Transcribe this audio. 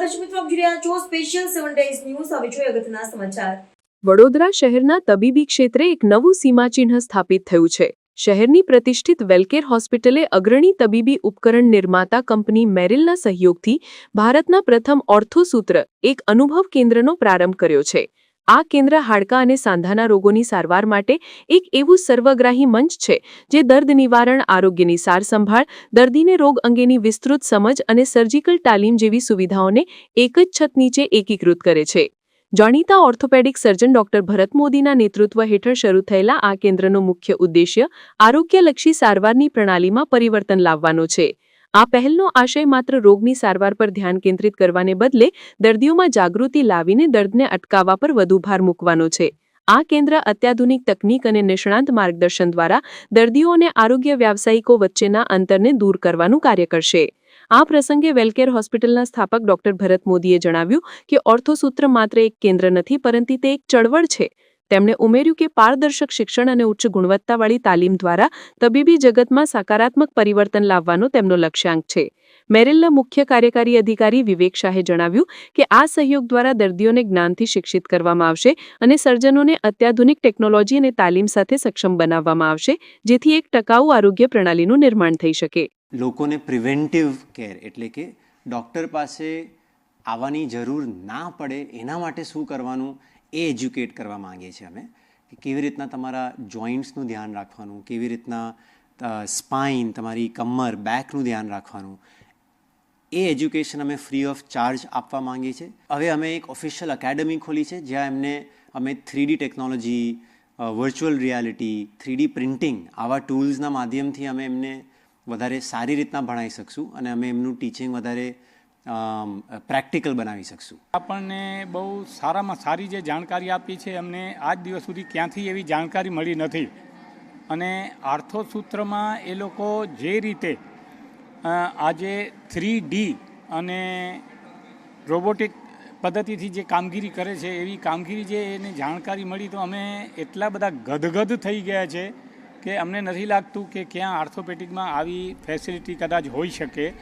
દર્શક મિત્રો, આપ જોઈ રહ્યા છો સ્પેશિયલ 7 ડેઝ ન્યૂઝ. હવે જોઈએ અગત્યના સમાચાર. વડોદરા શહેરના તબીબી ક્ષેત્રે એક નવું સીમાચિહ્ન સ્થાપિત થયું છે. શહેરની પ્રતિષ્ઠિત વેલકેર હોસ્પિટલે અગ્રણી તબીબી ઉપકરણ નિર્માતા કંપની મેરિલના સહયોગથી ભારતના પ્રથમ ઓર્થોસૂત્ર એક અનુભવ કેન્દ્રનો પ્રારંભ કર્યો છે. આ કેન્દ્ર હાડકાં અને સાંધાના રોગોની સારવાર માટે એક એવું સર્વગ્રાહી મંચ છે જે દર્દ નિવારણ, આરોગ્યની સારસંભાળ, દર્દીને રોગ અંગેની વિસ્તૃત સમજ અને સર્જિકલ તાલીમ જેવી સુવિધાઓને એક જ છત નીચે એકીકૃત કરે છે. જાણીતા ઓર્થોપેડિક સર્જન ડોક્ટર ભરત મોદીના નેતૃત્વ હેઠળ શરૂ થયેલા આ કેન્દ્રનો મુખ્ય ઉદ્દેશ્ય આરોગ્યલક્ષી સારવારની પ્રણાલીમાં પરિવર્તન લાવવાનો છે. આ પહેલનો આશય માત્ર રોગની સારવાર પર ધ્યાન કેન્દ્રિત કરવાને બદલે દર્દીઓમાં જાગૃતિ લાવીને દર્દને અટકાવવા પર વધુ ભાર મૂકવાનો છે. આ કેન્દ્ર અત્યાધુનિક તકનીક અને નિષ્ણાંત માર્ગદર્શન દ્વારા દર્દીઓ અને આરોગ્ય વ્યાવસાયિકો વચ્ચેના અંતરને દૂર કરવાનું કાર્ય કરશે. આ પ્રસંગે વેલકેર હોસ્પિટલના સ્થાપક ડોક્ટર ભરત મોદીએ જણાવ્યું કે ઓર્થોસૂત્ર માત્ર એક કેન્દ્ર નથી, પરંતુ તે એક ચળવળ છે. તેમણે ઉમેર્યું કે પારદર્શક શિક્ષણ અને ઉચ્ચ ગુણવત્તાવાળી તાલીમ દ્વારા તબીબી જગતમાં સકારાત્મક પરિવર્તન લાવવાનો તેમનો લક્ષ્યાંક છે. મેરિલના મુખ્ય કાર્યકારી અધિકારી વિવેક શાહે જણાવ્યું કે આ સહયોગ દ્વારા દર્દીઓને જ્ઞાનથી શિક્ષિત કરવામાં આવશે અને સર્જનોને અત્યાધુનિક ટેકનોલોજી અને તાલીમ સાથે સક્ષમ બનાવવામાં આવશે, જેથી એક ટકાઉ આરોગ્ય પ્રણાલીનું નિર્માણ થઈ શકે. લોકોને પ્રિવેન્ટિવ કેર એટલે કે ડૉક્ટર પાસે આવવાની જરૂર ના પડે એના માટે શું કરવાનું એ એજ્યુકેટ કરવા માંગીએ છીએ અમે, કે કેવી રીતના તમારા જોઈન્ટ્સનું ધ્યાન રાખવાનું, કેવી રીતના સ્પાઇન, તમારી કમર, બેકનું ધ્યાન રાખવાનું, એ એજ્યુકેશન અમે ફ્રી ઓફ ચાર્જ આપવા માંગીએ છીએ. હવે અમે એક ઓફિશિયલ એકેડમી ખોલી છે જ્યાં અમે 3D technology, virtual reality, 3D printing આવા ટૂલ્સના માધ્યમથી અમે એમને વધારે સારી રીતના ભણાવી શકશું અને અમે એમનું ટીચિંગ વધારે પ્રેક્ટિકલ બનાવી શકશું. આપણને બહુ સારામાં સારી જે જાણકારી આપી છે અમને આજ દિવસ સુધી ક્યાંથી એવી જાણકારી મળી નથી. અને આર્થોસૂત્રમાં એ લોકો જે રીતે આજે 3D અને રોબોટિક પદ્ધતિથી જે કામગીરી કરે છે એવી કામગીરી જે એને જાણકારી મળી તો અમે એટલા બધા ગદગદ થઈ ગયા છે કે અમને નથી લાગતું કે ક્યાં આર્થોપેડિકમાં આવી ફેસિલિટી કદાચ હોઈ શકે.